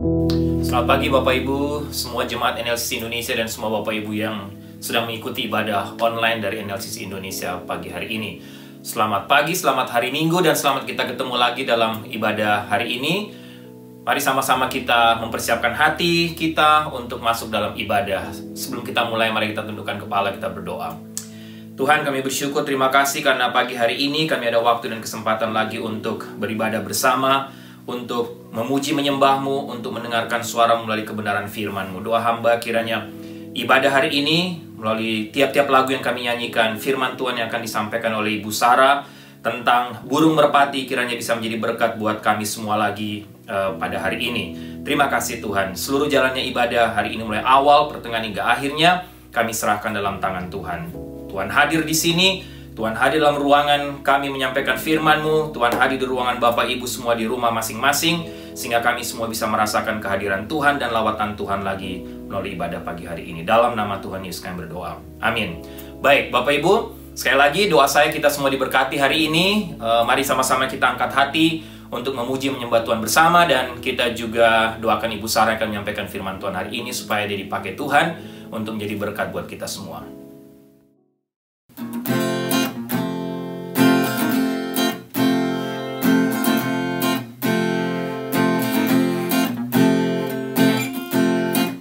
Selamat pagi Bapak Ibu, semua jemaat NLCC Indonesia dan semua Bapak Ibu yang sedang mengikuti ibadah online dari NLCC Indonesia pagi hari ini. Selamat pagi, selamat hari Minggu, dan selamat kita ketemu lagi dalam ibadah hari ini. Mari sama-sama kita mempersiapkan hati kita untuk masuk dalam ibadah. Sebelum kita mulai, mari kita tundukkan kepala, kita berdoa. Tuhan, kami bersyukur, terima kasih karena pagi hari ini kami ada waktu dan kesempatan lagi untuk beribadah bersama, untuk memuji menyembah-Mu, untuk mendengarkan suara melalui kebenaran firman-Mu. Doa hamba kiranya ibadah hari ini melalui tiap-tiap lagu yang kami nyanyikan, firman Tuhan yang akan disampaikan oleh Ibu Sarah tentang burung merpati kiranya bisa menjadi berkat buat kami semua lagi pada hari ini. Terima kasih Tuhan. Seluruh jalannya ibadah hari ini mulai awal, pertengahan hingga akhirnya kami serahkan dalam tangan Tuhan. Tuhan hadir di sini. Tuhan hadir dalam ruangan kami menyampaikan firman-Mu. Tuhan hadir di ruangan Bapak Ibu semua di rumah masing-masing, sehingga kami semua bisa merasakan kehadiran Tuhan dan lawatan Tuhan lagi melalui ibadah pagi hari ini. Dalam nama Tuhan Yesus kami berdoa. Amin. Baik, Bapak Ibu, sekali lagi doa saya kita semua diberkati hari ini. Mari sama-sama kita angkat hati untuk memuji menyembah Tuhan bersama, dan kita juga doakan Ibu Sarah yang akan menyampaikan firman Tuhan hari ini supaya dia dipakai Tuhan untuk menjadi berkat buat kita semua.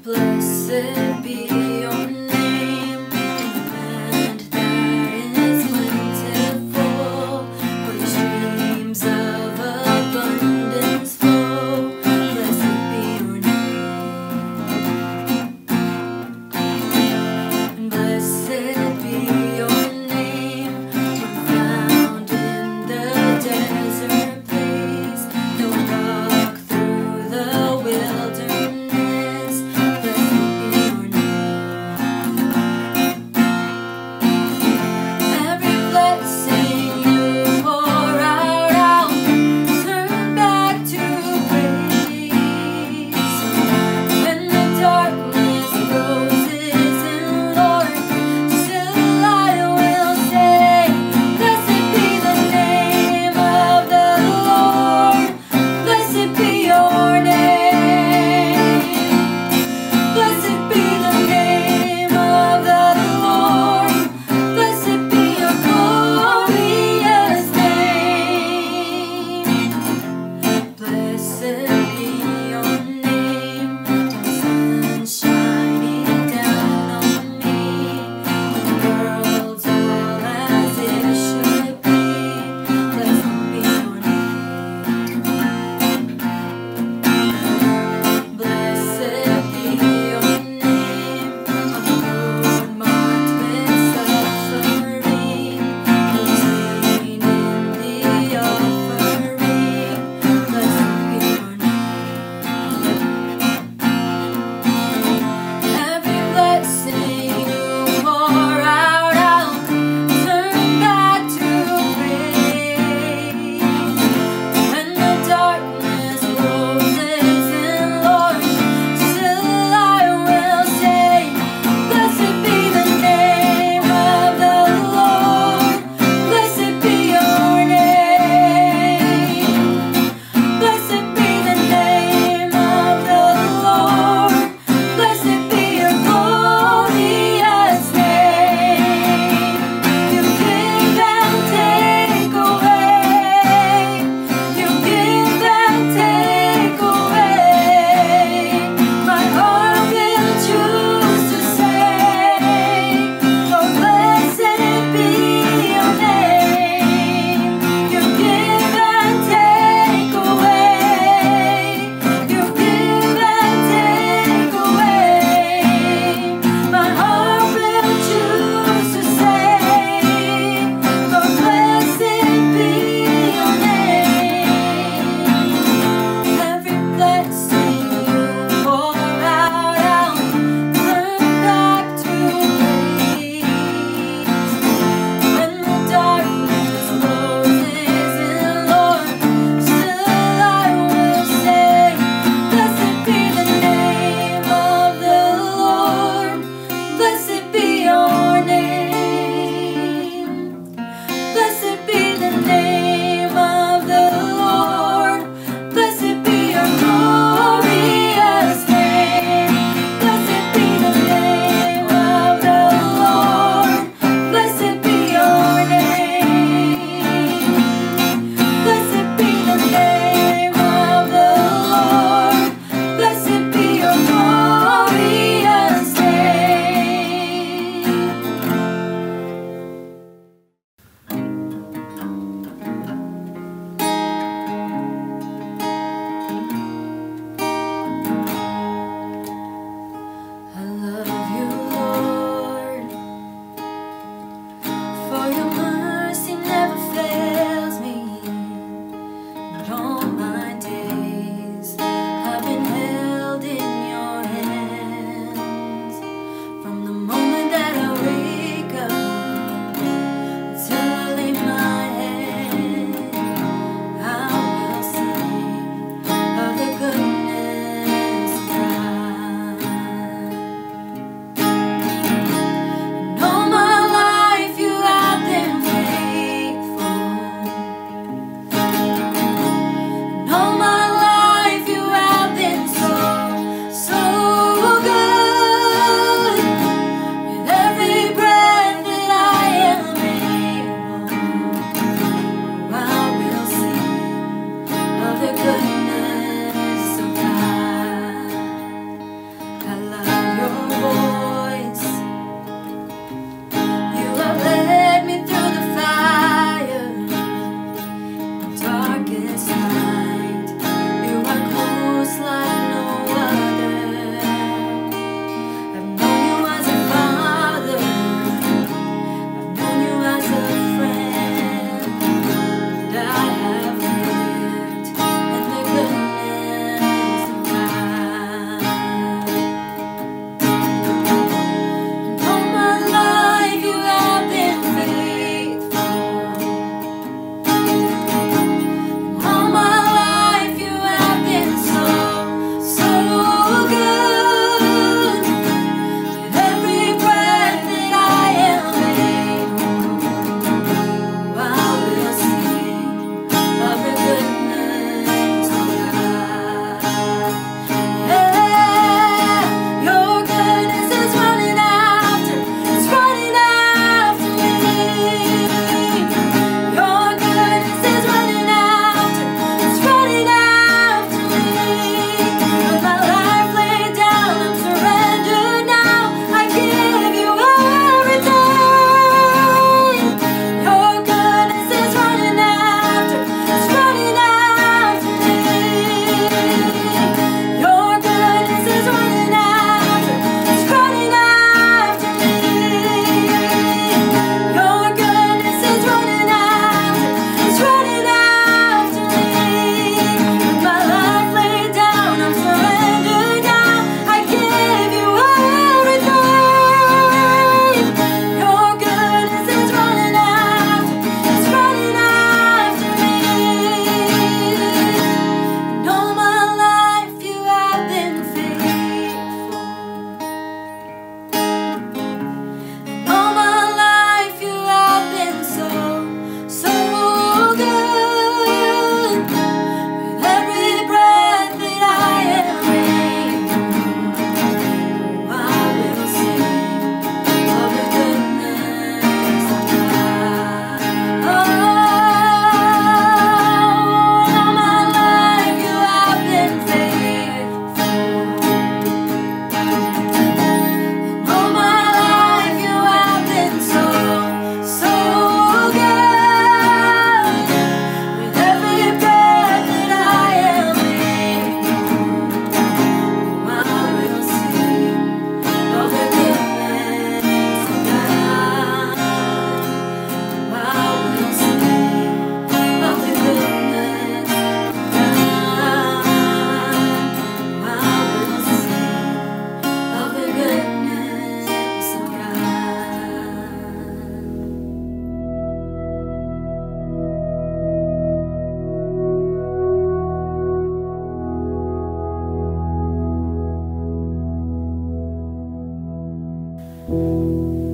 Blessed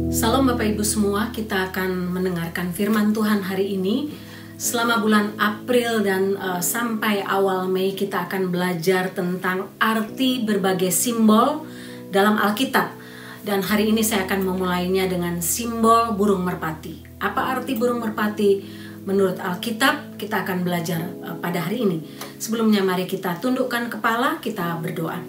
Salam Bapak Ibu semua, kita akan mendengarkan firman Tuhan hari ini. Selama bulan April dan sampai awal Mei kita akan belajar tentang arti berbagai simbol dalam Alkitab. Dan hari ini saya akan memulainya dengan simbol burung merpati. Apa arti burung merpati menurut Alkitab? Kita akan belajar pada hari ini. Sebelumnya mari kita tundukkan kepala, kita berdoa.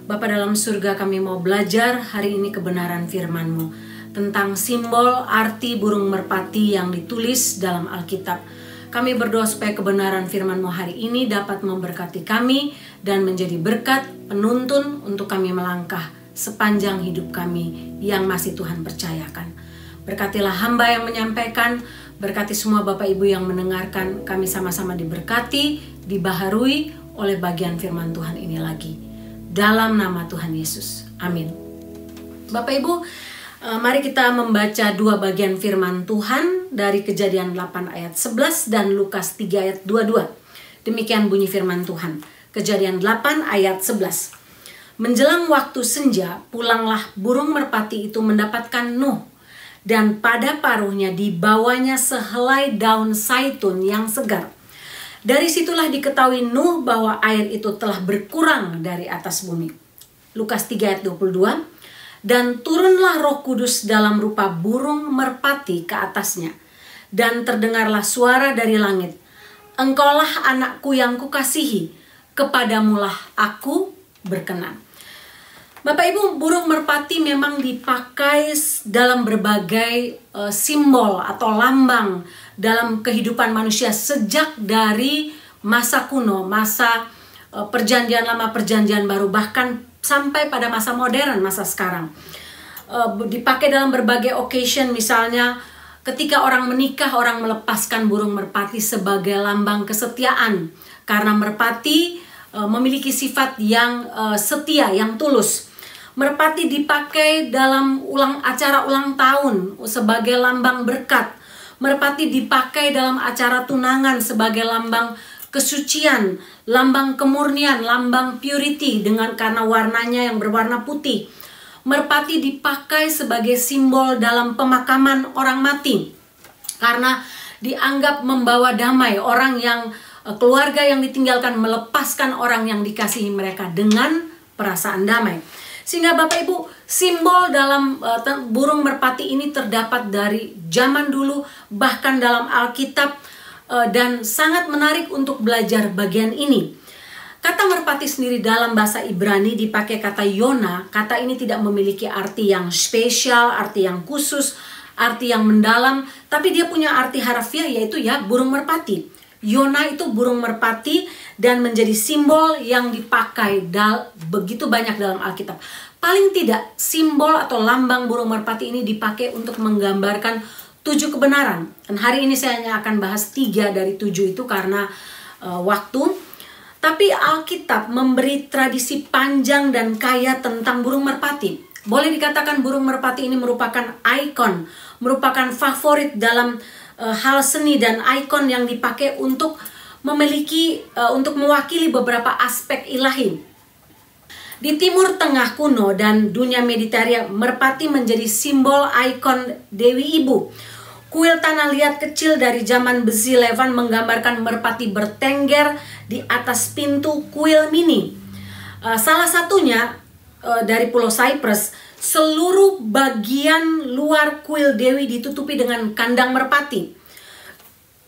Bapa dalam surga, kami mau belajar hari ini kebenaran firman-Mu tentang simbol arti burung merpati yang ditulis dalam Alkitab. Kami berdoa supaya kebenaran firman-Mu hari ini dapat memberkati kami dan menjadi berkat penuntun untuk kami melangkah sepanjang hidup kami yang masih Tuhan percayakan. Berkatilah hamba yang menyampaikan, berkati semua Bapak Ibu yang mendengarkan, kami sama-sama diberkati, dibaharui oleh bagian firman Tuhan ini lagi. Dalam nama Tuhan Yesus, amin. Bapak Ibu, mari kita membaca dua bagian firman Tuhan dari Kejadian 8 ayat 11 dan Lukas 3 ayat 22. Demikian bunyi firman Tuhan. Kejadian 8 ayat 11. Menjelang waktu senja, pulanglah burung merpati itu mendapatkan Nuh, dan pada paruhnya dibawanya sehelai daun zaitun yang segar. Dari situlah diketahui Nuh bahwa air itu telah berkurang dari atas bumi. Lukas 3 ayat 22. Dan turunlah Roh Kudus dalam rupa burung merpati ke atasnya. Dan terdengarlah suara dari langit. Engkaulah anakku yang kukasihi, kepadamulah aku berkenan. Bapak Ibu, burung merpati memang dipakai dalam berbagai simbol atau lambang dalam kehidupan manusia sejak dari masa kuno, masa perjanjian lama, perjanjian baru, bahkan sampai pada masa modern, masa sekarang. Dipakai dalam berbagai occasion, misalnya ketika orang menikah, orang melepaskan burung merpati sebagai lambang kesetiaan. Karena merpati memiliki sifat yang setia, yang tulus. Merpati dipakai dalam acara ulang tahun sebagai lambang berkat. Merpati dipakai dalam acara tunangan sebagai lambang kesucian, lambang kemurnian, lambang purity karena warnanya yang berwarna putih. Merpati dipakai sebagai simbol dalam pemakaman orang mati karena dianggap membawa damai. Orang yang keluarga yang ditinggalkan melepaskan orang yang dikasihi mereka dengan perasaan damai. Sehingga Bapak Ibu, simbol dalam burung merpati ini terdapat dari zaman dulu, bahkan dalam Alkitab, dan sangat menarik untuk belajar bagian ini. Kata merpati sendiri dalam bahasa Ibrani dipakai kata Yona. Kata ini tidak memiliki arti yang spesial, arti yang khusus, arti yang mendalam, tapi dia punya arti harfiah, yaitu burung merpati. Yona itu burung merpati dan menjadi simbol yang dipakai begitu banyak dalam Alkitab. Paling tidak simbol atau lambang burung merpati ini dipakai untuk menggambarkan 7 kebenaran. Dan hari ini saya hanya akan bahas 3 dari 7 itu karena waktu. Tapi Alkitab memberi tradisi panjang dan kaya tentang burung merpati. Boleh dikatakan burung merpati ini merupakan ikon, merupakan favorit dalam hal seni dan ikon yang dipakai untuk untuk mewakili beberapa aspek ilahi. Di Timur Tengah kuno dan dunia Mediterania, merpati menjadi simbol ikon Dewi Ibu. Kuil tanah liat kecil dari zaman besi Levan menggambarkan merpati bertengger di atas pintu kuil mini. Salah satunya dari Pulau Cyprus, seluruh bagian luar kuil Dewi ditutupi dengan kandang merpati.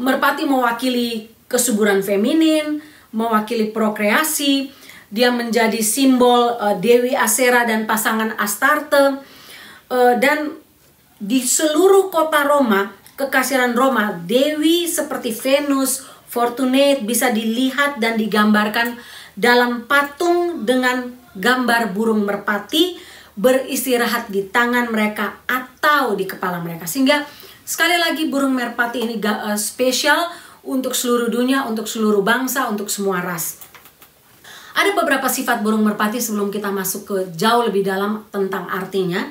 Merpati mewakili kesuburan feminin, mewakili prokreasi. Dia menjadi simbol Dewi Asera dan pasangan Astarte. Dan di seluruh kota Roma, kekaisaran Roma, dewi seperti Venus, Fortunate bisa dilihat dan digambarkan dalam patung dengan gambar burung merpati beristirahat di tangan mereka atau di kepala mereka. Sehingga sekali lagi burung merpati ini spesial untuk seluruh dunia, untuk seluruh bangsa, untuk semua ras. Ada beberapa sifat burung merpati sebelum kita masuk ke jauh lebih dalam tentang artinya.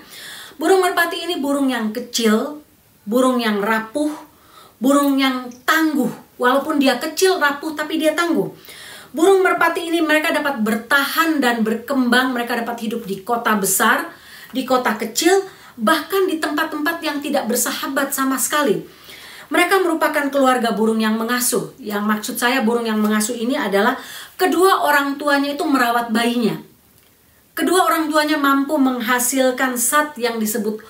Burung merpati ini burung yang kecil, burung yang rapuh, burung yang tangguh. Walaupun dia kecil, rapuh, tapi dia tangguh. Burung merpati ini mereka dapat bertahan dan berkembang, mereka dapat hidup di kota besar, di kota kecil, bahkan di tempat-tempat yang tidak bersahabat sama sekali. Mereka merupakan keluarga burung yang mengasuh. Yang maksud saya burung yang mengasuh ini adalah kedua orang tuanya itu merawat bayinya. Kedua orang tuanya mampu menghasilkan zat yang disebut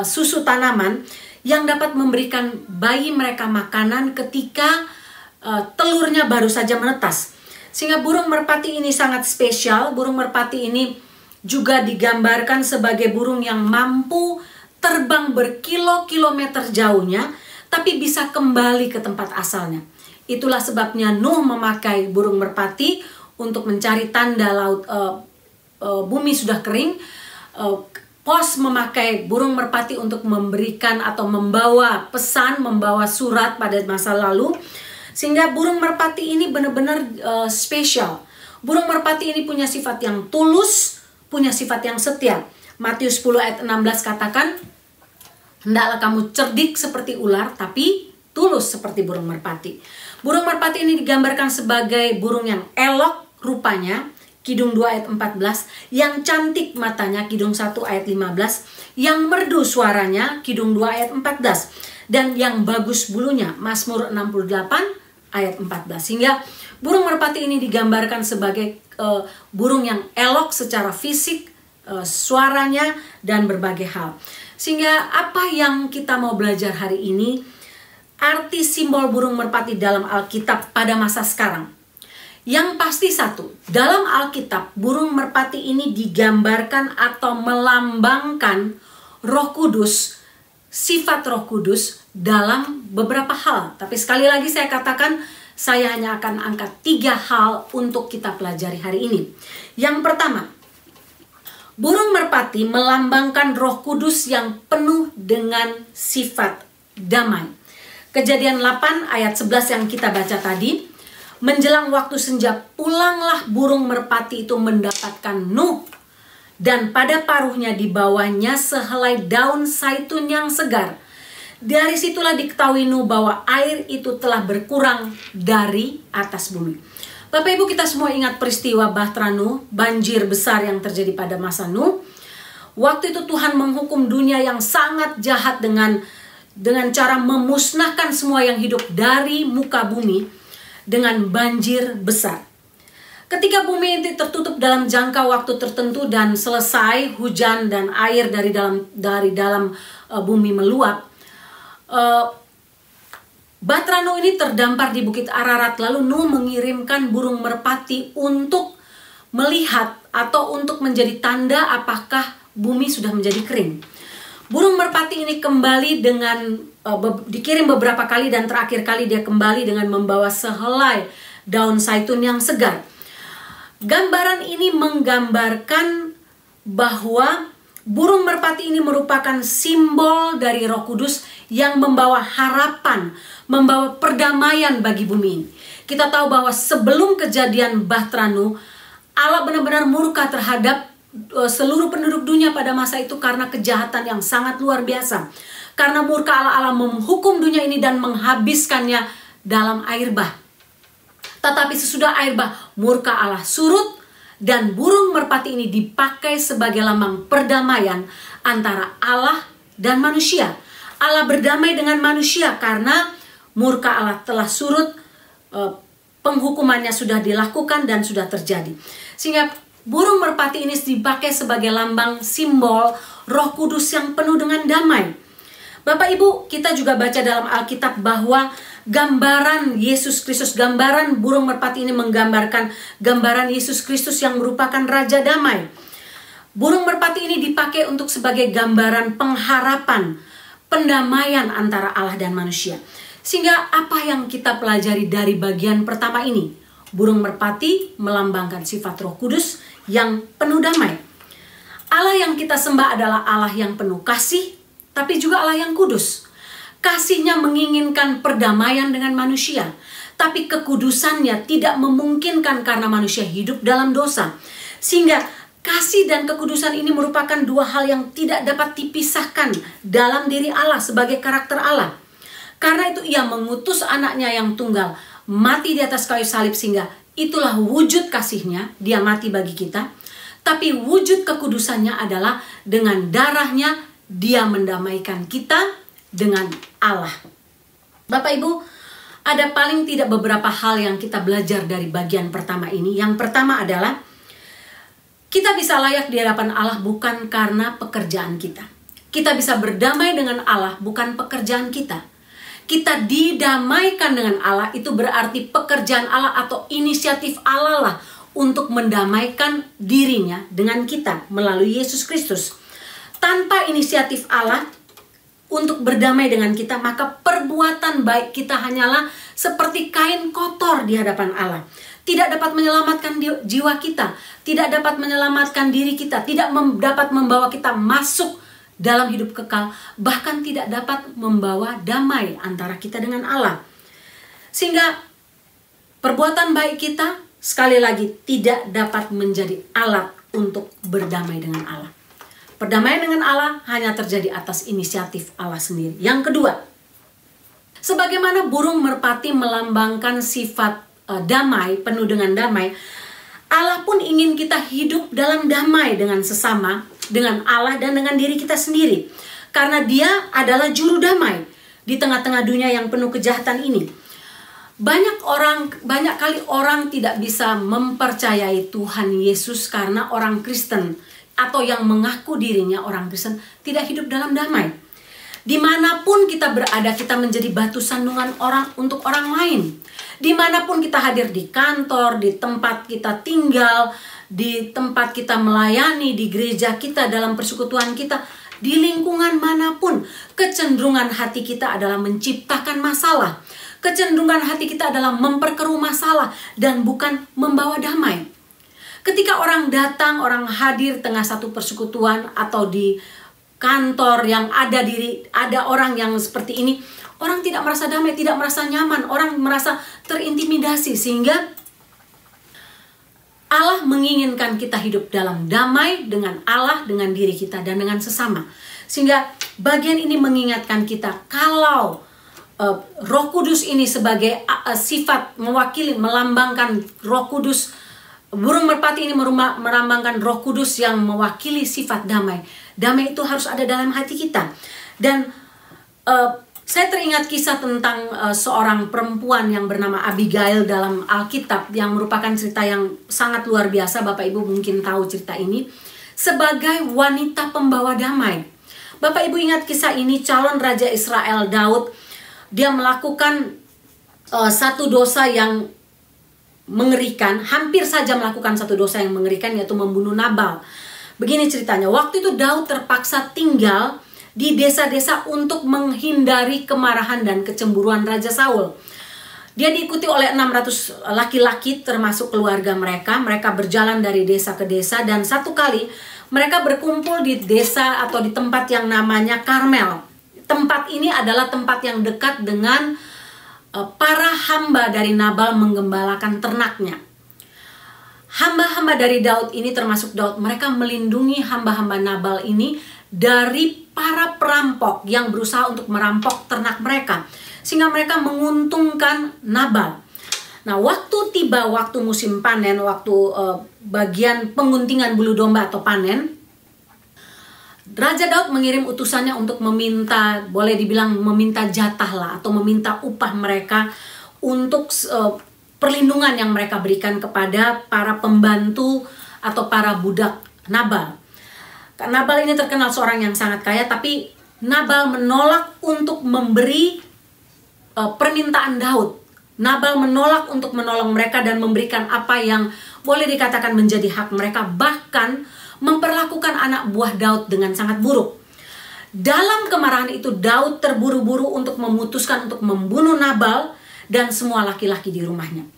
susu tanaman yang dapat memberikan bayi mereka makanan ketika telurnya baru saja menetas. Sehingga burung merpati ini sangat spesial. Burung merpati ini juga digambarkan sebagai burung yang mampu terbang berkilo-kilometer jauhnya, tapi bisa kembali ke tempat asalnya. Itulah sebabnya Nuh memakai burung merpati untuk mencari tanda laut bumi sudah kering. Pos memakai burung merpati untuk memberikan atau membawa pesan, membawa surat pada masa lalu. Sehingga burung merpati ini benar-benar spesial. Burung merpati ini punya sifat yang tulus, punya sifat yang setia. Matius 10 ayat 16 katakan, hendaklah kamu cerdik seperti ular, tapi tulus seperti burung merpati. Burung merpati ini digambarkan sebagai burung yang elok rupanya, Kidung 2 ayat 14, yang cantik matanya, Kidung 1 ayat 15, yang merdu suaranya, Kidung 2 ayat 14, dan yang bagus bulunya, Mazmur 68 ayat 14. Sehingga burung merpati ini digambarkan sebagai burung yang elok secara fisik, suaranya, dan berbagai hal. Sehingga apa yang kita mau belajar hari ini, arti simbol burung merpati dalam Alkitab pada masa sekarang. Yang pasti satu, dalam Alkitab burung merpati ini digambarkan atau melambangkan Roh Kudus, sifat Roh Kudus dalam beberapa hal. Tapi sekali lagi saya katakan, saya hanya akan angkat 3 hal untuk kita pelajari hari ini. Yang pertama, burung merpati melambangkan Roh Kudus yang penuh dengan sifat damai. Kejadian 8 ayat 11 yang kita baca tadi, menjelang waktu senja pulanglah burung merpati itu mendapatkan Nuh, dan pada paruhnya dibawanya sehelai daun zaitun yang segar. Dari situlah diketahui Nuh bahwa air itu telah berkurang dari atas bumi. Bapak Ibu, kita semua ingat peristiwa Bahtera Nuh, banjir besar yang terjadi pada masa Nuh. Waktu itu Tuhan menghukum dunia yang sangat jahat dengan cara memusnahkan semua yang hidup dari muka bumi dengan banjir besar. Ketika bumi ini tertutup dalam jangka waktu tertentu dan selesai hujan dan air dari dalam bumi meluap, Bahtera Nuh ini terdampar di Bukit Ararat. Lalu Nuh mengirimkan burung merpati untuk melihat atau untuk menjadi tanda apakah bumi sudah menjadi kering. Burung merpati ini kembali dengan dikirim beberapa kali, dan terakhir kali dia kembali dengan membawa sehelai daun zaitun yang segar. Gambaran ini menggambarkan bahwa burung merpati ini merupakan simbol dari Roh Kudus yang membawa harapan, membawa perdamaian bagi bumi ini. Kita tahu bahwa sebelum kejadian Bahtera Nuh, Allah benar-benar murka terhadap seluruh penduduk dunia pada masa itu karena kejahatan yang sangat luar biasa. Karena murka Allah menghukum dunia ini dan menghabiskannya dalam air bah. Tetapi sesudah air bah, murka Allah surut, dan burung merpati ini dipakai sebagai lambang perdamaian antara Allah dan manusia. Allah berdamai dengan manusia karena murka Allah telah surut, penghukumannya sudah dilakukan dan sudah terjadi. Sehingga burung merpati ini dipakai sebagai lambang simbol Roh Kudus yang penuh dengan damai. Bapak Ibu, kita juga baca dalam Alkitab bahwa gambaran Yesus Kristus, gambaran burung merpati ini menggambarkan gambaran Yesus Kristus yang merupakan Raja Damai. Burung merpati ini dipakai untuk sebagai gambaran pengharapan, pendamaian antara Allah dan manusia. Sehingga apa yang kita pelajari dari bagian pertama ini? Burung merpati melambangkan sifat Roh Kudus yang penuh damai. Allah yang kita sembah adalah Allah yang penuh kasih, tapi juga Allah yang kudus. Kasihnya menginginkan perdamaian dengan manusia, tapi kekudusannya tidak memungkinkan karena manusia hidup dalam dosa. Sehingga kasih dan kekudusan ini merupakan 2 hal yang tidak dapat dipisahkan dalam diri Allah sebagai karakter Allah. Karena itu ia mengutus anaknya yang tunggal mati di atas kayu salib, sehingga itulah wujud kasihnya, dia mati bagi kita. Tapi wujud kekudusannya adalah dengan darahnya Dia mendamaikan kita dengan Allah. Bapak Ibu, ada paling tidak beberapa hal yang kita belajar dari bagian pertama ini. Yang pertama adalah kita bisa layak di hadapan Allah bukan karena pekerjaan kita. Kita bisa berdamai dengan Allah bukan pekerjaan kita. Kita didamaikan dengan Allah, itu berarti pekerjaan Allah atau inisiatif Allah lah untuk mendamaikan dirinya dengan kita melalui Yesus Kristus. Tanpa inisiatif Allah untuk berdamai dengan kita, maka perbuatan baik kita hanyalah seperti kain kotor di hadapan Allah. Tidak dapat menyelamatkan jiwa kita, tidak dapat menyelamatkan diri kita, tidak dapat membawa kita masuk dalam hidup kekal, bahkan tidak dapat membawa damai antara kita dengan Allah. Sehingga perbuatan baik kita sekali lagi tidak dapat menjadi alat untuk berdamai dengan Allah. Perdamaian dengan Allah hanya terjadi atas inisiatif Allah sendiri. Yang kedua, sebagaimana burung merpati melambangkan sifat damai, penuh dengan damai, Allah pun ingin kita hidup dalam damai dengan sesama, dengan Allah dan dengan diri kita sendiri. Karena Dia adalah juru damai di tengah-tengah dunia yang penuh kejahatan ini. Banyak kali orang tidak bisa mempercayai Tuhan Yesus karena orang Kristen atau yang mengaku dirinya orang Kristen tidak hidup dalam damai. Dimanapun kita berada, kita menjadi batu sandungan orang untuk orang lain. Dimanapun kita hadir, di kantor, di tempat kita tinggal, di tempat kita melayani, di gereja kita, dalam persekutuan kita, di lingkungan manapun, kecenderungan hati kita adalah menciptakan masalah. Kecenderungan hati kita adalah memperkeruh masalah dan bukan membawa damai. Ketika orang datang, orang hadir tengah satu persekutuan atau di kantor yang ada orang yang seperti ini, orang tidak merasa damai, tidak merasa nyaman, orang merasa terintimidasi. Sehingga Allah menginginkan kita hidup dalam damai dengan Allah, dengan diri kita, dan dengan sesama. Sehingga bagian ini mengingatkan kita kalau Roh Kudus ini sebagai sifat mewakili, melambangkan Roh Kudus. Burung merpati ini melambangkan Roh Kudus yang mewakili sifat damai. Damai itu harus ada dalam hati kita. Dan saya teringat kisah tentang seorang perempuan yang bernama Abigail dalam Alkitab, yang merupakan cerita yang sangat luar biasa. Bapak Ibu mungkin tahu cerita ini. Sebagai wanita pembawa damai. Bapak Ibu ingat kisah ini, calon Raja Israel Daud, dia melakukan satu dosa yang mengerikan, hampir saja melakukan satu dosa yang mengerikan, yaitu membunuh Nabal. Begini ceritanya, waktu itu Daud terpaksa tinggal di desa-desa untuk menghindari kemarahan dan kecemburuan Raja Saul. Dia diikuti oleh 600 laki-laki termasuk keluarga mereka. Mereka berjalan dari desa ke desa, dan satu kali mereka berkumpul di desa atau di tempat yang namanya Karmel. Tempat ini adalah tempat yang dekat dengan para hamba dari Nabal menggembalakan ternaknya. Hamba-hamba dari Daud ini, termasuk Daud, mereka melindungi hamba-hamba Nabal ini dari para perampok yang berusaha untuk merampok ternak mereka, sehingga mereka menguntungkan Nabal. Nah, waktu tiba waktu musim panen, waktu bagian pengguntingan bulu domba atau panen, Raja Daud mengirim utusannya untuk meminta, boleh dibilang meminta jatah lah, atau meminta upah mereka untuk perlindungan yang mereka berikan kepada para pembantu atau para budak Nabal. Nabal ini terkenal seorang yang sangat kaya, tapi Nabal menolak untuk memberi permintaan Daud. Nabal menolak untuk menolong mereka dan memberikan apa yang boleh dikatakan menjadi hak mereka, bahkan memperlakukan anak buah Daud dengan sangat buruk. Dalam kemarahan itu, Daud terburu-buru untuk memutuskan untuk membunuh Nabal dan semua laki-laki di rumahnya.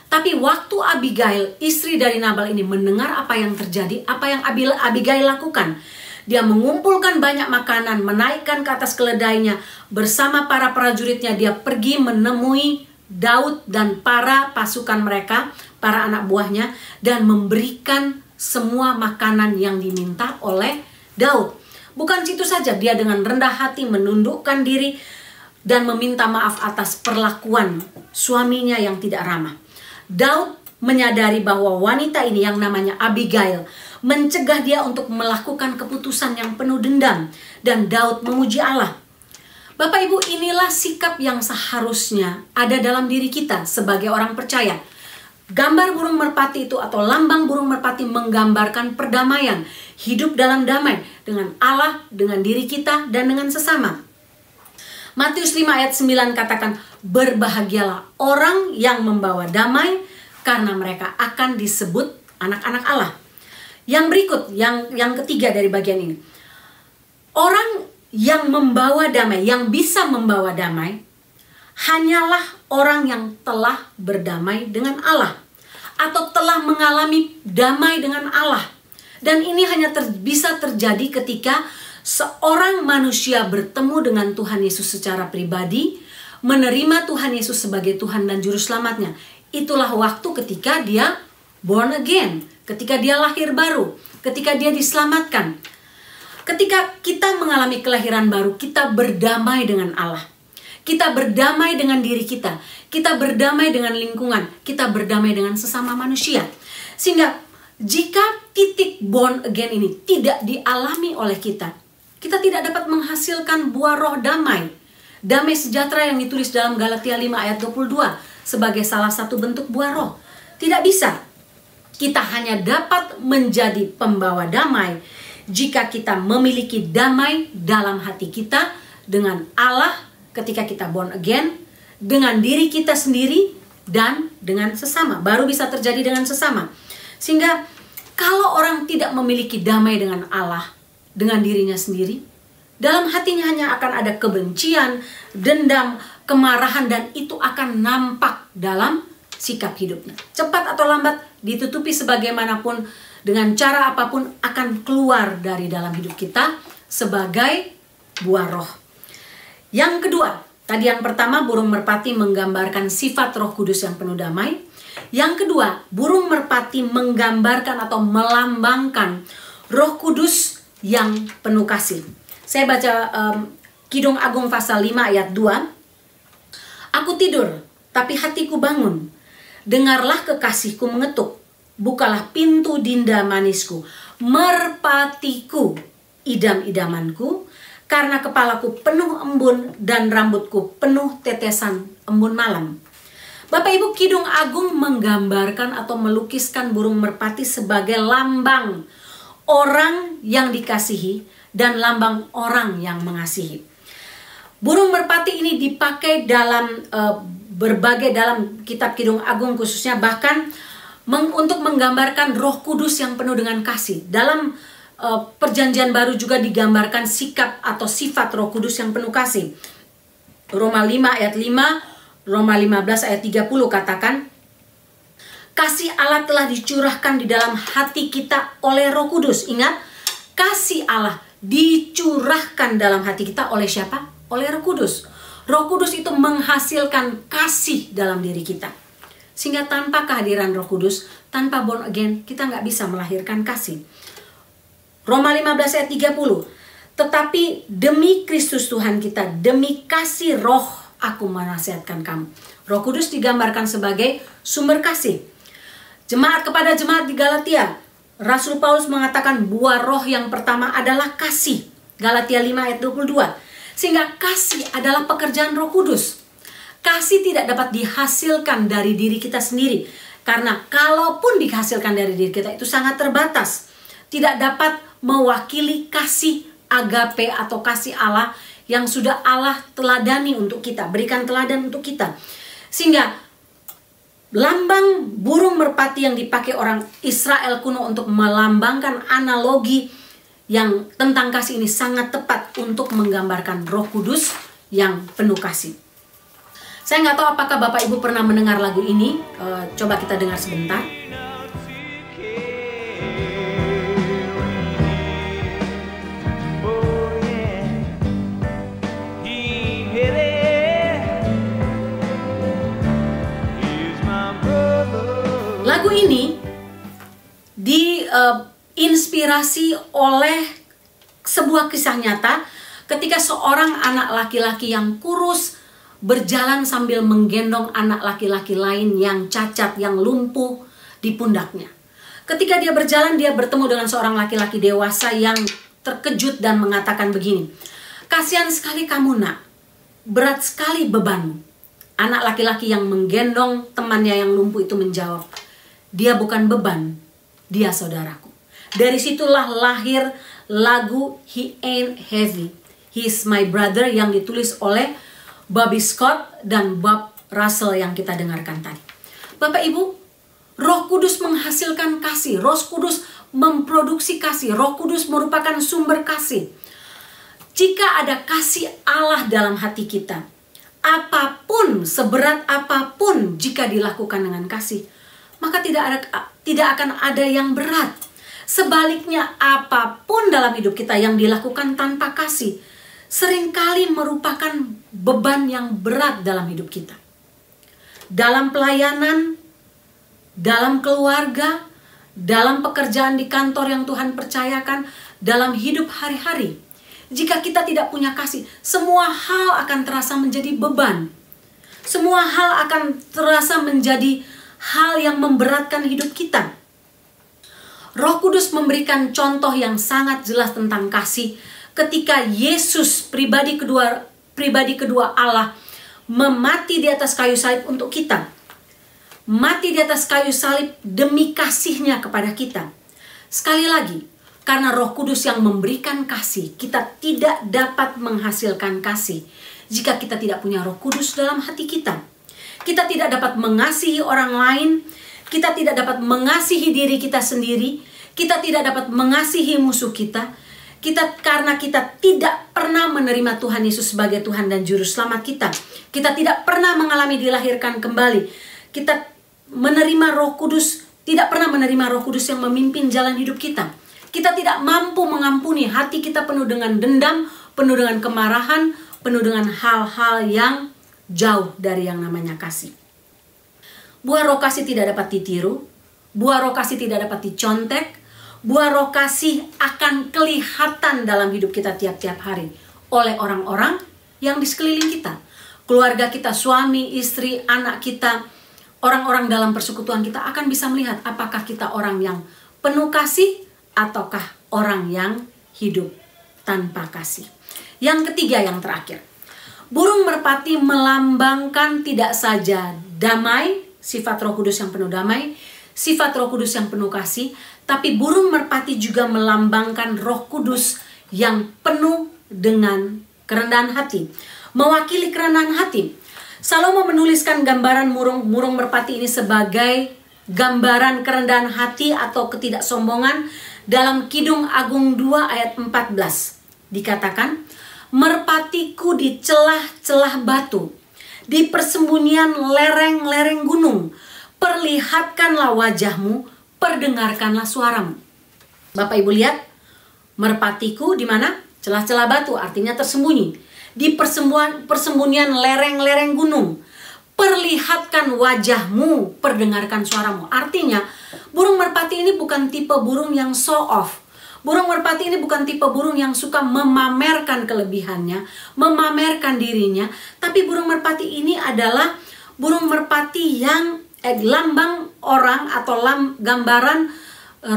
Tapi waktu Abigail, istri dari Nabal ini, mendengar apa yang terjadi, apa yang Abigail lakukan, dia mengumpulkan banyak makanan, menaikkan ke atas keledainya, bersama para prajuritnya dia pergi menemui Daud dan para pasukan mereka, para anak buahnya, dan memberikan semua makanan yang diminta oleh Daud. Bukan situ saja, dia dengan rendah hati menundukkan diri dan meminta maaf atas perlakuan suaminya yang tidak ramah. Daud menyadari bahwa wanita ini yang namanya Abigail mencegah dia untuk melakukan keputusan yang penuh dendam, dan Daud memuji Allah. Bapak Ibu, inilah sikap yang seharusnya ada dalam diri kita sebagai orang percaya. Gambar burung merpati itu atau lambang burung merpati menggambarkan perdamaian, hidup dalam damai dengan Allah, dengan diri kita, dan dengan sesama. Matius 5 ayat 9 katakan, berbahagialah orang yang membawa damai, karena mereka akan disebut anak-anak Allah. Yang berikut, yang ketiga dari bagian ini. Orang yang membawa damai, yang bisa membawa damai, hanyalah orang yang telah berdamai dengan Allah, atau telah mengalami damai dengan Allah. Dan ini hanya bisa terjadi ketika seorang manusia bertemu dengan Tuhan Yesus secara pribadi, menerima Tuhan Yesus sebagai Tuhan dan Juru Selamatnya. Itulah waktu ketika dia born again, ketika dia lahir baru, ketika dia diselamatkan. Ketika kita mengalami kelahiran baru, kita berdamai dengan Allah. Kita berdamai dengan diri kita. Kita berdamai dengan lingkungan. Kita berdamai dengan sesama manusia. Sehingga jika titik born again ini tidak dialami oleh kita, kita tidak dapat menghasilkan buah roh damai. Damai sejahtera yang ditulis dalam Galatia 5 ayat 22 sebagai salah satu bentuk buah roh. Tidak bisa. Kita hanya dapat menjadi pembawa damai jika kita memiliki damai dalam hati kita dengan Allah ketika kita born again, dengan diri kita sendiri, dan dengan sesama. Baru bisa terjadi dengan sesama. Sehingga kalau orang tidak memiliki damai dengan Allah, dengan dirinya sendiri, dalam hatinya hanya akan ada kebencian, dendam, kemarahan, dan itu akan nampak dalam sikap hidupnya. Cepat atau lambat, ditutupi sebagaimanapun, dengan cara apapun akan keluar dari dalam hidup kita sebagai buah roh. Yang kedua, tadi yang pertama burung merpati menggambarkan sifat Roh Kudus yang penuh damai. Yang kedua, burung merpati menggambarkan atau melambangkan Roh Kudus yang penuh kasih. Saya baca Kidung Agung pasal 5 ayat 2. Aku tidur, tapi hatiku bangun. Dengarlah kekasihku mengetuk. Bukalah pintu dinda manisku, merpatiku, idam-idamanku, karena kepalaku penuh embun dan rambutku penuh tetesan embun malam. Bapak Ibu, Kidung Agung menggambarkan atau melukiskan burung merpati sebagai lambang orang yang dikasihi dan lambang orang yang mengasihi. Burung merpati ini dipakai dalam berbagai dalam kitab Kidung Agung khususnya, bahkan untuk menggambarkan Roh Kudus yang penuh dengan kasih. Dalam Perjanjian Baru juga digambarkan sikap atau sifat Roh Kudus yang penuh kasih. Roma 5 ayat 5, Roma 15 ayat 30 katakan, kasih Allah telah dicurahkan di dalam hati kita oleh Roh Kudus. Ingat, kasih Allah dicurahkan dalam hati kita oleh siapa? Oleh Roh Kudus. Roh Kudus itu menghasilkan kasih dalam diri kita. Sehingga tanpa kehadiran Roh Kudus, tanpa born again, kita nggak bisa melahirkan kasih. Roma 15 ayat 30. Tetapi demi Kristus Tuhan kita, demi kasih roh, aku menasihatkan kamu. Roh Kudus digambarkan sebagai sumber kasih. Jemaat kepada jemaat di Galatia, Rasul Paulus mengatakan buah roh yang pertama adalah kasih. Galatia 5 ayat 22. Sehingga kasih adalah pekerjaan Roh Kudus. Kasih tidak dapat dihasilkan dari diri kita sendiri. Karena kalaupun dihasilkan dari diri kita itu sangat terbatas. Tidak dapat mewakili kasih agape atau kasih Allah yang sudah Allah teladani untuk kita. Berikan teladan untuk kita. Sehingga lambang burung merpati yang dipakai orang Israel kuno untuk melambangkan analogi yang tentang kasih ini sangat tepat untuk menggambarkan Roh Kudus yang penuh kasih. Saya nggak tahu apakah Bapak Ibu pernah mendengar lagu ini. Coba kita dengar sebentar. Lagu ini diinspirasi oleh sebuah kisah nyata ketika seorang anak laki-laki yang kurus berjalan sambil menggendong anak laki-laki lain yang cacat, yang lumpuh di pundaknya. Ketika dia berjalan, dia bertemu dengan seorang laki-laki dewasa yang terkejut dan mengatakan begini, "Kasihan sekali kamu, nak. Berat sekali bebanmu." Anak laki-laki yang menggendong temannya yang lumpuh itu menjawab, "Dia bukan beban, dia saudaraku." Dari situlah lahir lagu He Ain't Heavy, He's My Brother yang ditulis oleh Bobby Scott dan Bob Russell yang kita dengarkan tadi. Bapak Ibu, Roh Kudus menghasilkan kasih, Roh Kudus memproduksi kasih, Roh Kudus merupakan sumber kasih. Jika ada kasih Allah dalam hati kita, apapun, seberat apapun jika dilakukan dengan kasih, maka tidak akan ada yang berat. Sebaliknya, apapun dalam hidup kita yang dilakukan tanpa kasih, seringkali merupakan beban yang berat dalam hidup kita. Dalam pelayanan, dalam keluarga, dalam pekerjaan di kantor yang Tuhan percayakan, dalam hidup hari-hari. Jika kita tidak punya kasih, semua hal akan terasa menjadi beban. Semua hal akan terasa menjadi hal yang memberatkan hidup kita. Roh Kudus memberikan contoh yang sangat jelas tentang kasih ketika Yesus pribadi kedua Allah memati di atas kayu salib untuk kita. Mati di atas kayu salib demi kasihnya kepada kita. Sekali lagi, karena Roh Kudus yang memberikan kasih, kita tidak dapat menghasilkan kasih jika kita tidak punya Roh Kudus dalam hati kita. Kita tidak dapat mengasihi orang lain, kita tidak dapat mengasihi diri kita sendiri, kita tidak dapat mengasihi musuh kita. Karena kita tidak pernah menerima Tuhan Yesus sebagai Tuhan dan Juru Selamat kita. Kita tidak pernah mengalami dilahirkan kembali. Kita menerima Roh Kudus, tidak pernah menerima Roh Kudus yang memimpin jalan hidup kita. Kita tidak mampu mengampuni, hati kita penuh dengan dendam, penuh dengan kemarahan, penuh dengan hal-hal yang jauh dari yang namanya kasih. Buah roh kasih tidak dapat ditiru, buah roh kasih tidak dapat dicontek, buah roh kasih akan kelihatan dalam hidup kita tiap-tiap hari oleh orang-orang yang di sekeliling kita. Keluarga kita, suami, istri, anak kita, orang-orang dalam persekutuan kita akan bisa melihat apakah kita orang yang penuh kasih ataukah orang yang hidup tanpa kasih. Yang ketiga, yang terakhir. Burung merpati melambangkan tidak saja damai, sifat Roh Kudus yang penuh damai, sifat Roh Kudus yang penuh kasih, tapi burung merpati juga melambangkan Roh Kudus yang penuh dengan kerendahan hati. Mewakili kerendahan hati. Salomo menuliskan gambaran burung merpati ini sebagai gambaran kerendahan hati atau ketidaksombongan dalam Kidung Agung 2 ayat 14. Dikatakan, "Merpatiku di celah-celah batu, di persembunyian lereng-lereng gunung, perlihatkanlah wajahmu, perdengarkanlah suaramu." Bapak Ibu lihat, merpatiku di mana? Celah-celah batu, artinya tersembunyi. Di persembunyian lereng-lereng gunung, perlihatkan wajahmu, perdengarkan suaramu. Artinya, burung merpati ini bukan tipe burung yang show off. Burung merpati ini bukan tipe burung yang suka memamerkan kelebihannya, memamerkan dirinya. Tapi burung merpati ini adalah burung merpati yang lambang orang atau gambaran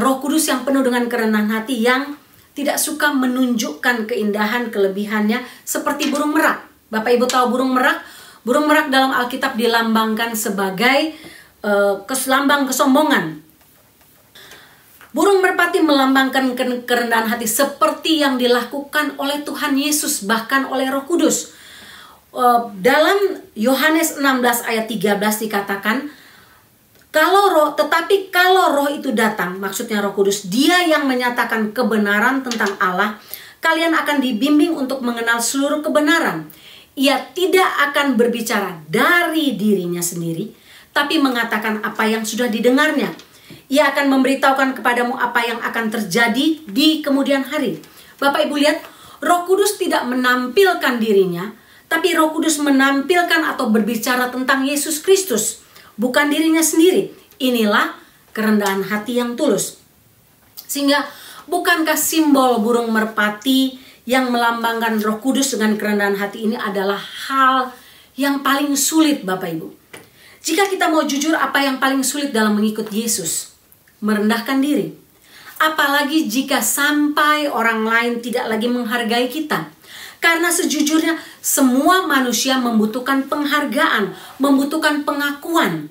Roh Kudus yang penuh dengan kerendahan hati, yang tidak suka menunjukkan keindahan kelebihannya seperti burung merak. Bapak Ibu tahu burung merak? Burung merak dalam Alkitab dilambangkan sebagai lambang kesombongan. Burung merpati melambangkan kerendahan hati seperti yang dilakukan oleh Tuhan Yesus, bahkan oleh Roh Kudus. Dalam Yohanes 16 ayat 13 dikatakan, tetapi kalau Roh itu datang, maksudnya Roh Kudus, Dia yang menyatakan kebenaran tentang Allah, kalian akan dibimbing untuk mengenal seluruh kebenaran. Ia tidak akan berbicara dari dirinya sendiri, tapi mengatakan apa yang sudah didengarnya. Ia akan memberitahukan kepadamu apa yang akan terjadi di kemudian hari. Bapak Ibu lihat, Roh Kudus tidak menampilkan dirinya, tapi Roh Kudus menampilkan atau berbicara tentang Yesus Kristus, bukan dirinya sendiri. Inilah kerendahan hati yang tulus. Sehingga bukankah simbol burung merpati yang melambangkan Roh Kudus dengan kerendahan hati ini adalah hal yang paling sulit, Bapak Ibu? Jika kita mau jujur, apa yang paling sulit dalam mengikut Yesus? merendahkan diri. Apalagi jika sampai orang lain tidak lagi menghargai kita. Karena sejujurnya semua manusia membutuhkan penghargaan, membutuhkan pengakuan.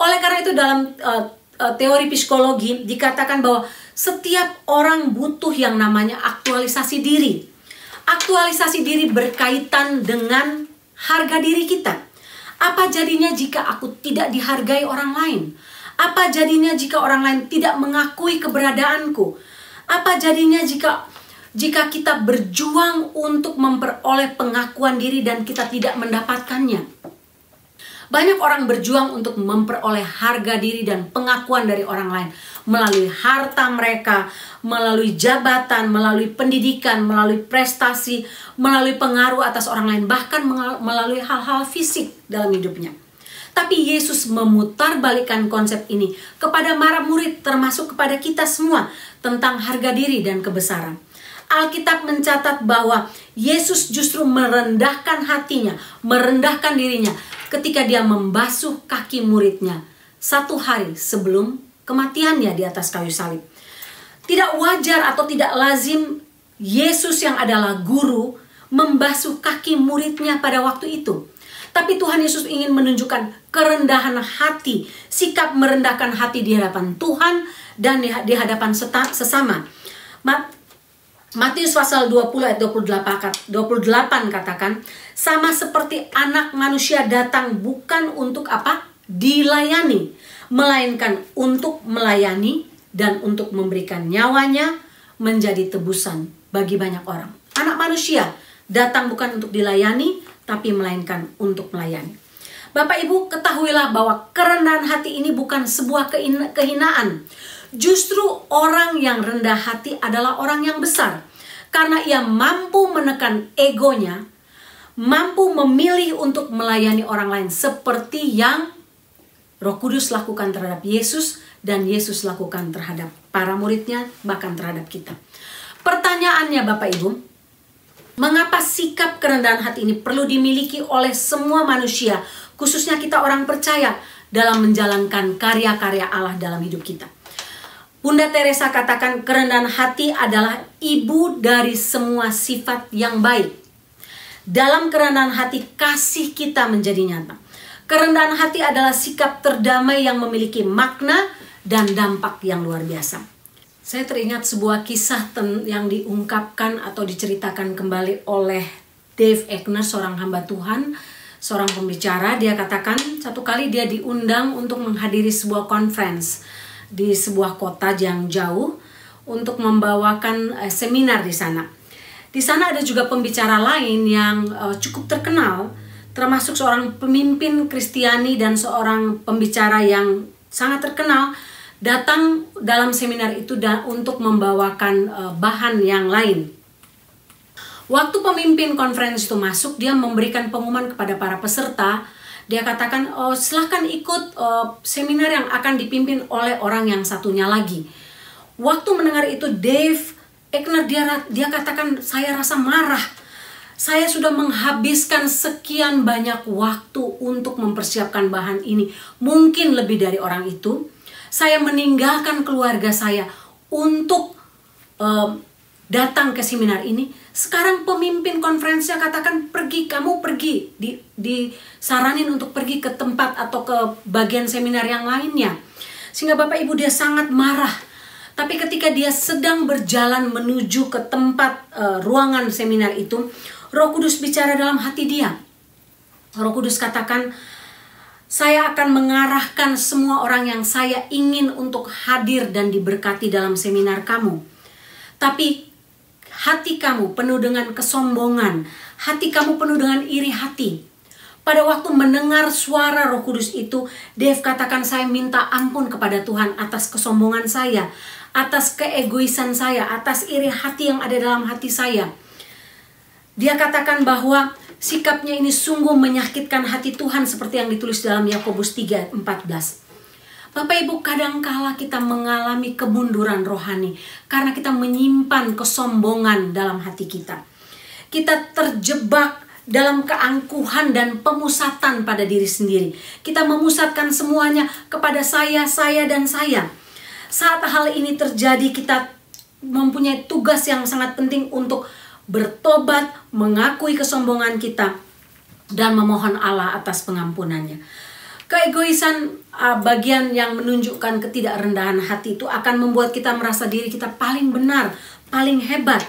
Oleh karena itu dalam teori psikologi dikatakan bahwa setiap orang butuh yang namanya aktualisasi diri. Aktualisasi diri berkaitan dengan harga diri kita. Apa jadinya jika aku tidak dihargai orang lain? Apa jadinya jika orang lain tidak mengakui keberadaanku? Apa jadinya jika kita berjuang untuk memperoleh pengakuan diri dan kita tidak mendapatkannya? Banyak orang berjuang untuk memperoleh harga diri dan pengakuan dari orang lain melalui harta mereka, melalui jabatan, melalui pendidikan, melalui prestasi, melalui pengaruh atas orang lain, bahkan melalui hal-hal fisik dalam hidupnya. Tapi Yesus memutarbalikkan konsep ini kepada para murid, termasuk kepada kita semua, tentang harga diri dan kebesaran. Alkitab mencatat bahwa Yesus justru merendahkan hatinya, merendahkan dirinya ketika dia membasuh kaki muridnya 1 hari sebelum kematiannya di atas kayu salib. Tidak wajar atau tidak lazim Yesus yang adalah guru membasuh kaki muridnya pada waktu itu. Tapi Tuhan Yesus ingin menunjukkan kerendahan hati, sikap merendahkan hati di hadapan Tuhan dan di hadapan sesama. Matius pasal 20 ayat 28 katakan, sama seperti anak manusia datang bukan untuk apa? Dilayani, melainkan untuk melayani dan untuk memberikan nyawanya menjadi tebusan bagi banyak orang. Anak manusia datang bukan untuk dilayani, tapi melainkan untuk melayani. Bapak Ibu, ketahuilah bahwa kerendahan hati ini bukan sebuah kehinaan. Justru orang yang rendah hati adalah orang yang besar. Karena ia mampu menekan egonya, mampu memilih untuk melayani orang lain seperti yang Roh Kudus lakukan terhadap Yesus dan Yesus lakukan terhadap para muridnya, bahkan terhadap kita. Pertanyaannya Bapak Ibu, mengapa sikap kerendahan hati ini perlu dimiliki oleh semua manusia, khususnya kita orang percaya, dalam menjalankan karya-karya Allah dalam hidup kita? Bunda Teresa katakan kerendahan hati adalah ibu dari semua sifat yang baik. Dalam kerendahan hati kasih kita menjadi nyata. Kerendahan hati adalah sikap terdamai yang memiliki makna dan dampak yang luar biasa. Saya teringat sebuah kisah yang diungkapkan atau diceritakan kembali oleh Dave Egner, seorang hamba Tuhan, seorang pembicara. Dia katakan satu kali dia diundang untuk menghadiri sebuah conference di sebuah kota yang jauh untuk membawakan seminar di sana. Di sana ada juga pembicara lain yang cukup terkenal, termasuk seorang pemimpin Kristiani dan seorang pembicara yang sangat terkenal datang dalam seminar itu untuk membawakan bahan yang lain. Waktu pemimpin conference itu masuk, dia memberikan pengumuman kepada para peserta. Dia katakan, silahkan ikut seminar yang akan dipimpin oleh orang yang satunya lagi. Waktu mendengar itu, Dave Egner dia katakan, saya rasa marah. Saya sudah menghabiskan sekian banyak waktu untuk mempersiapkan bahan ini. Mungkin lebih dari orang itu. Saya meninggalkan keluarga saya untuk datang ke seminar ini. Sekarang pemimpin konferensinya katakan kamu pergi, disaranin untuk pergi ke tempat atau ke bagian seminar yang lainnya. Sehingga Bapak Ibu dia sangat marah. Tapi ketika dia sedang berjalan menuju ke tempat ruangan seminar itu, Roh Kudus bicara dalam hati dia. Roh Kudus katakan, saya akan mengarahkan semua orang yang saya ingin untuk hadir dan diberkati dalam seminar kamu. Tapi hati kamu penuh dengan kesombongan, hati kamu penuh dengan iri hati. Pada waktu mendengar suara Roh Kudus itu, Dave katakan, saya minta ampun kepada Tuhan atas kesombongan saya, atas keegoisan saya, atas iri hati yang ada dalam hati saya. Dia katakan bahwa sikapnya ini sungguh menyakitkan hati Tuhan seperti yang ditulis dalam Yakobus 3:14. Bapak Ibu, kadangkala kita mengalami kemunduran rohani karena kita menyimpan kesombongan dalam hati kita. Kita terjebak dalam keangkuhan dan pemusatan pada diri sendiri. Kita memusatkan semuanya kepada saya, dan saya. Saat hal ini terjadi, kita mempunyai tugas yang sangat penting untuk bertobat, mengakui kesombongan kita, dan memohon Allah atas pengampunannya. Keegoisan, bagian yang menunjukkan ketidakrendahan hati itu akan membuat kita merasa diri kita paling benar, paling hebat.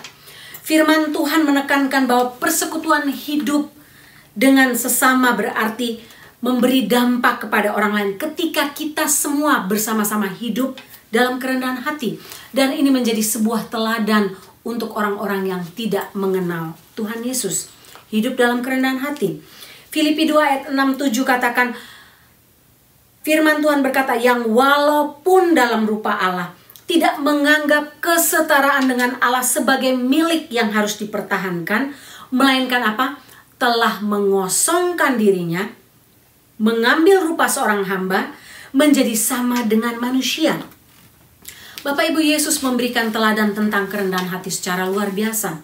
Firman Tuhan menekankan bahwa persekutuan hidup dengan sesama berarti memberi dampak kepada orang lain ketika kita semua bersama-sama hidup dalam kerendahan hati. Dan ini menjadi sebuah teladan untuk orang-orang yang tidak mengenal Tuhan Yesus. Hidup dalam kerendahan hati. Filipi 2 ayat 6-7 katakan, firman Tuhan berkata, yang walaupun dalam rupa Allah, tidak menganggap kesetaraan dengan Allah sebagai milik yang harus dipertahankan, melainkan apa? Telah mengosongkan dirinya, mengambil rupa seorang hamba, menjadi sama dengan manusia. Bapak Ibu, Yesus memberikan teladan tentang kerendahan hati secara luar biasa.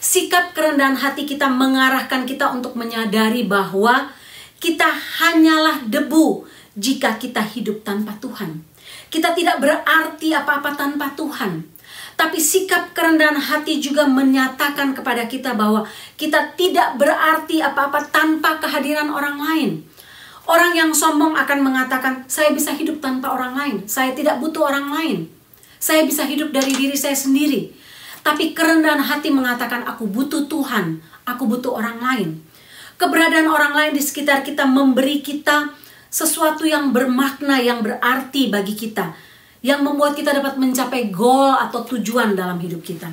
Sikap kerendahan hati kita mengarahkan kita untuk menyadari bahwa kita hanyalah debu jika kita hidup tanpa Tuhan. Kita tidak berarti apa-apa tanpa Tuhan. Tapi sikap kerendahan hati juga menyatakan kepada kita bahwa kita tidak berarti apa-apa tanpa kehadiran orang lain. Orang yang sombong akan mengatakan, saya bisa hidup tanpa orang lain. Saya tidak butuh orang lain. Saya bisa hidup dari diri saya sendiri. Tapi kerendahan hati mengatakan, aku butuh Tuhan. Aku butuh orang lain. Keberadaan orang lain di sekitar kita memberi kita sesuatu yang bermakna, yang berarti bagi kita, yang membuat kita dapat mencapai goal atau tujuan dalam hidup kita.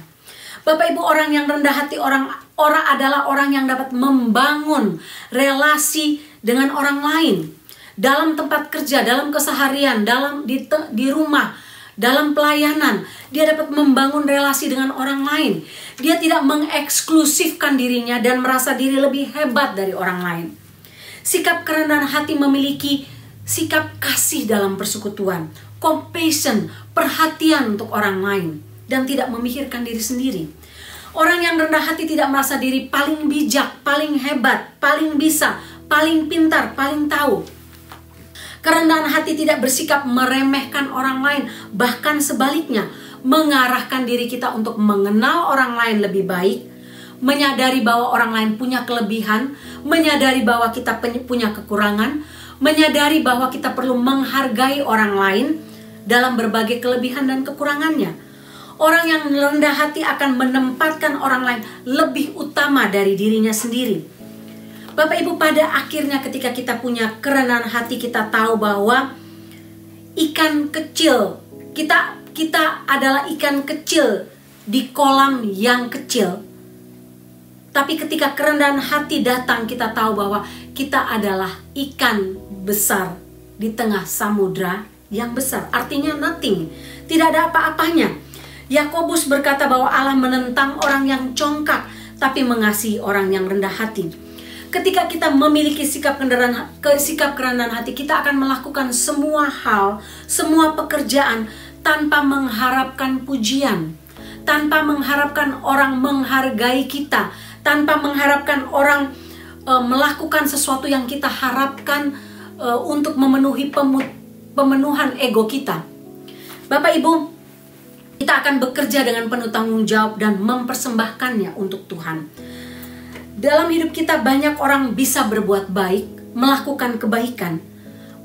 Bapak Ibu, orang yang rendah hati orang adalah orang yang dapat membangun relasi dengan orang lain dalam tempat kerja, dalam keseharian, di rumah, dalam pelayanan. Dia dapat membangun relasi dengan orang lain. Dia tidak mengeksklusifkan dirinya dan merasa diri lebih hebat dari orang lain. Sikap kerendahan hati memiliki sikap kasih dalam persekutuan, compassion, perhatian untuk orang lain, dan tidak memikirkan diri sendiri. Orang yang rendah hati tidak merasa diri paling bijak, paling hebat, paling bisa, paling pintar, paling tahu. Kerendahan hati tidak bersikap meremehkan orang lain, bahkan sebaliknya, mengarahkan diri kita untuk mengenal orang lain lebih baik, menyadari bahwa orang lain punya kelebihan, menyadari bahwa kita punya kekurangan, menyadari bahwa kita perlu menghargai orang lain dalam berbagai kelebihan dan kekurangannya. Orang yang rendah hati akan menempatkan orang lain lebih utama dari dirinya sendiri. Bapak Ibu, pada akhirnya ketika kita punya kerendahan hati, kita tahu bahwa ikan kecil, kita adalah ikan kecil di kolam yang kecil. Tapi ketika kerendahan hati datang, kita tahu bahwa kita adalah ikan besar di tengah samudra yang besar. Artinya nothing, tidak ada apa-apanya. Yakobus berkata bahwa Allah menentang orang yang congkak, tapi mengasihi orang yang rendah hati. Ketika kita memiliki sikap kerendahan hati, kita akan melakukan semua hal, semua pekerjaan tanpa mengharapkan pujian, tanpa mengharapkan orang menghargai kita, tanpa mengharapkan orang melakukan sesuatu yang kita harapkan untuk memenuhi pemenuhan ego kita. Bapak Ibu, kita akan bekerja dengan penuh tanggung jawab dan mempersembahkannya untuk Tuhan. Dalam hidup kita banyak orang bisa berbuat baik, melakukan kebaikan.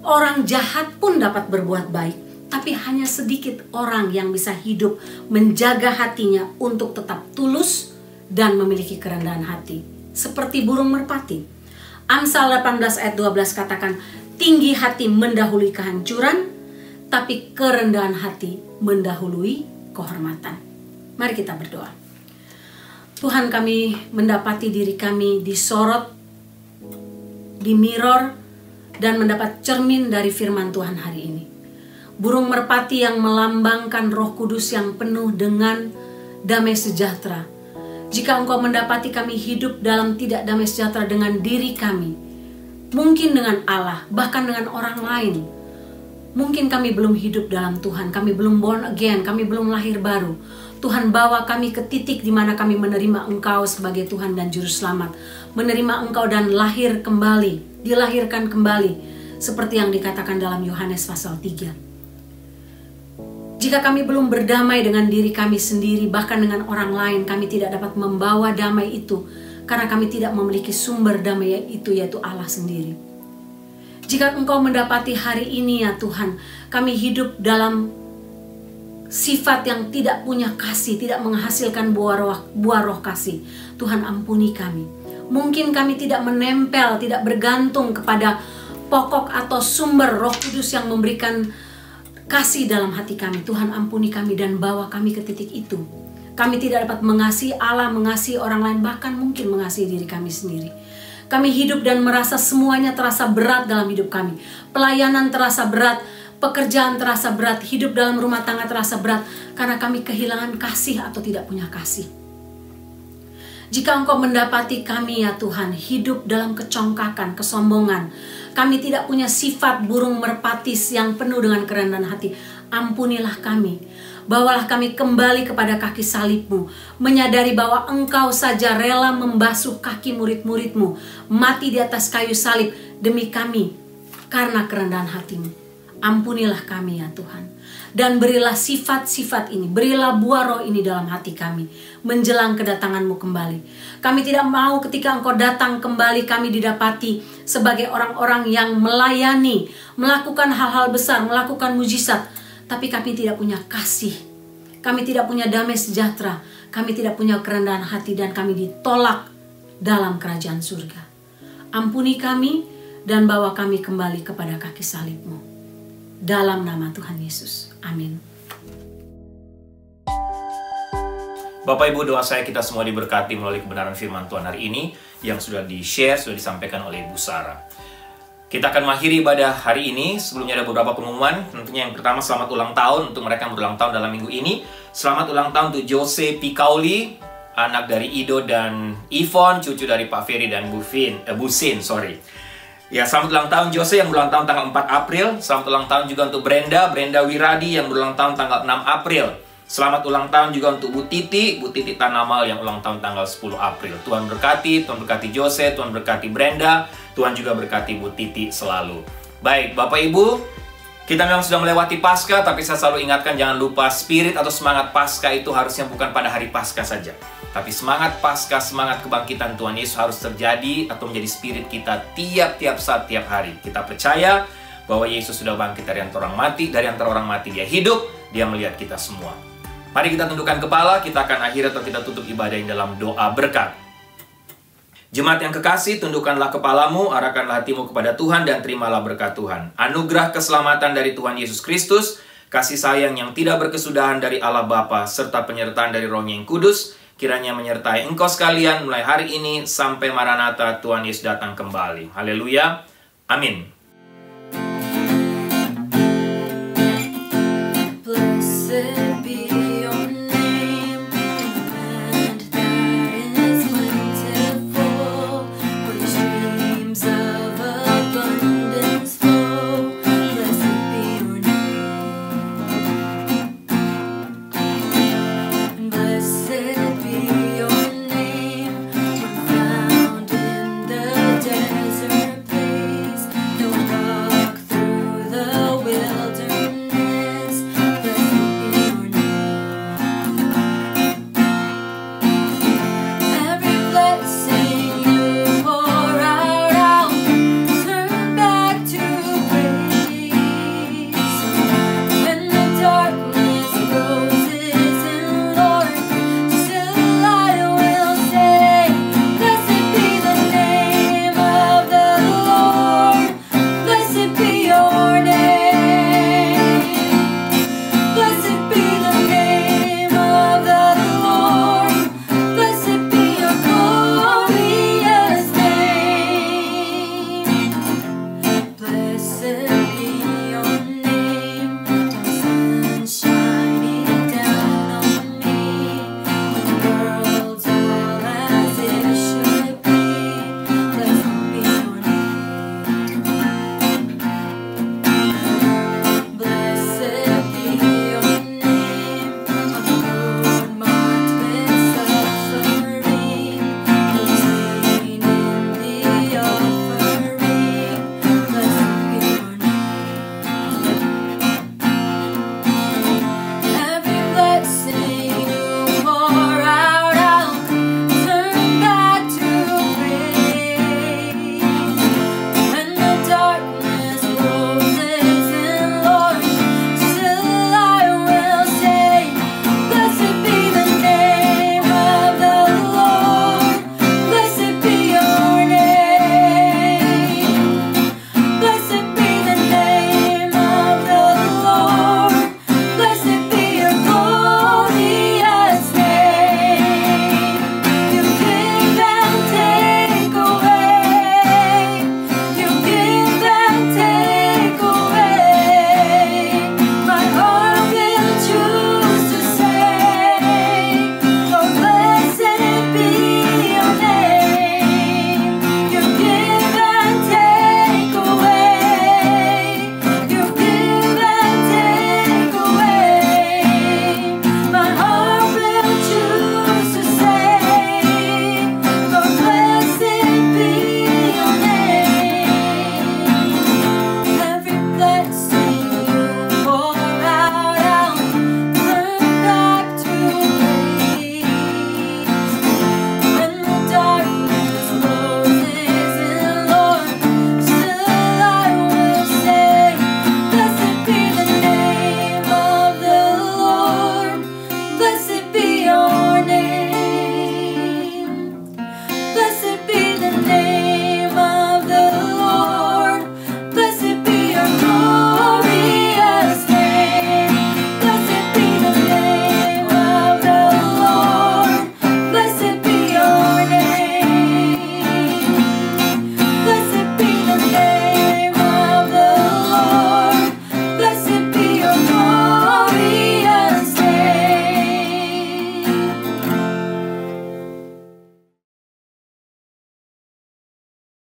Orang jahat pun dapat berbuat baik, tapi hanya sedikit orang yang bisa hidup menjaga hatinya untuk tetap tulus dan memiliki kerendahan hati, seperti burung merpati. Amsal 18 ayat 12 katakan, tinggi hati mendahului kehancuran, tapi kerendahan hati mendahului kehormatan. Mari kita berdoa. Tuhan, kami mendapati diri kami disorot, di mirror, dan mendapat cermin dari firman Tuhan hari ini. Burung merpati yang melambangkan Roh Kudus yang penuh dengan damai sejahtera. Jika Engkau mendapati kami hidup dalam tidak damai sejahtera dengan diri kami, mungkin dengan Allah, bahkan dengan orang lain, mungkin kami belum hidup dalam Tuhan, kami belum born again, kami belum lahir baru. Tuhan, bawa kami ke titik di mana kami menerima Engkau sebagai Tuhan dan Juru Selamat, menerima Engkau dan lahir kembali, dilahirkan kembali, seperti yang dikatakan dalam Yohanes pasal 3. Jika kami belum berdamai dengan diri kami sendiri, bahkan dengan orang lain, kami tidak dapat membawa damai itu, karena kami tidak memiliki sumber damai itu, yaitu Allah sendiri. Jika Engkau mendapati hari ini ya Tuhan, kami hidup dalam sifat yang tidak punya kasih, tidak menghasilkan buah roh kasih, Tuhan ampuni kami. Mungkin kami tidak menempel, tidak bergantung kepada pokok atau sumber Roh Kudus yang memberikan kasih dalam hati kami. Tuhan ampuni kami dan bawa kami ke titik itu. Kami tidak dapat mengasihi Allah, mengasihi orang lain, bahkan mungkin mengasihi diri kami sendiri. Kami hidup dan merasa semuanya terasa berat dalam hidup kami. Pelayanan terasa berat, pekerjaan terasa berat, hidup dalam rumah tangga terasa berat, karena kami kehilangan kasih atau tidak punya kasih. Jika Engkau mendapati kami ya Tuhan hidup dalam kecongkakan, kesombongan, kami tidak punya sifat burung merpatis yang penuh dengan kerendahan hati, ampunilah kami. Bawalah kami kembali kepada kaki salib-Mu, menyadari bahwa Engkau saja rela membasuh kaki murid-murid-Mu, mati di atas kayu salib demi kami karena kerendahan hati-Mu. Ampunilah kami ya Tuhan. Dan berilah sifat-sifat ini, berilah buah roh ini dalam hati kami menjelang kedatangan-Mu kembali. Kami tidak mau ketika Engkau datang kembali kami didapati sebagai orang-orang yang melayani, melakukan hal-hal besar, melakukan mujizat, tapi kami tidak punya kasih, kami tidak punya damai sejahtera, kami tidak punya kerendahan hati, dan kami ditolak dalam kerajaan surga. Ampuni kami dan bawa kami kembali kepada kaki salib-Mu. Dalam nama Tuhan Yesus. Amin. Bapak Ibu, doa saya kita semua diberkati melalui kebenaran firman Tuhan hari ini yang sudah di-share, sudah disampaikan oleh Ibu Sarah. Kita akan mengakhiri ibadah hari ini. Sebelumnya ada beberapa pengumuman. Tentunya yang pertama, selamat ulang tahun untuk mereka yang berulang tahun dalam minggu ini. Selamat ulang tahun untuk Jose Picauli, anak dari Ido dan Yvonne, cucu dari Pak Ferry dan Bu Sin. Ya, selamat ulang tahun Jose yang berulang tahun tanggal 4 April. Selamat ulang tahun juga untuk Brenda Wiradi yang berulang tahun tanggal 6 April. Selamat ulang tahun juga untuk Bu Titi Tanamal yang ulang tahun tanggal 10 April. Tuhan berkati Jose, Tuhan berkati Brenda, Tuhan juga berkati Bu Titi selalu. Baik, Bapak Ibu, kita memang sudah melewati Paskah, tapi saya selalu ingatkan jangan lupa spirit atau semangat Paskah itu harusnya bukan pada hari Paskah saja. Tapi semangat Paskah, semangat kebangkitan Tuhan Yesus harus terjadi atau menjadi spirit kita tiap-tiap saat, tiap hari. Kita percaya bahwa Yesus sudah bangkit dari antara orang mati, Dia hidup, Dia melihat kita semua. Mari kita tundukkan kepala, kita akan akhiri atau kita tutup ibadah yang dalam doa berkat. Jemaat yang kekasih, tundukkanlah kepalamu, arahkanlah hatimu kepada Tuhan dan terimalah berkat Tuhan. Anugerah keselamatan dari Tuhan Yesus Kristus, kasih sayang yang tidak berkesudahan dari Allah Bapa, serta penyertaan dari Roh-Nya yang kudus, kiranya menyertai engkau sekalian mulai hari ini sampai Maranatha Tuhan Yesus datang kembali. Haleluya. Amin.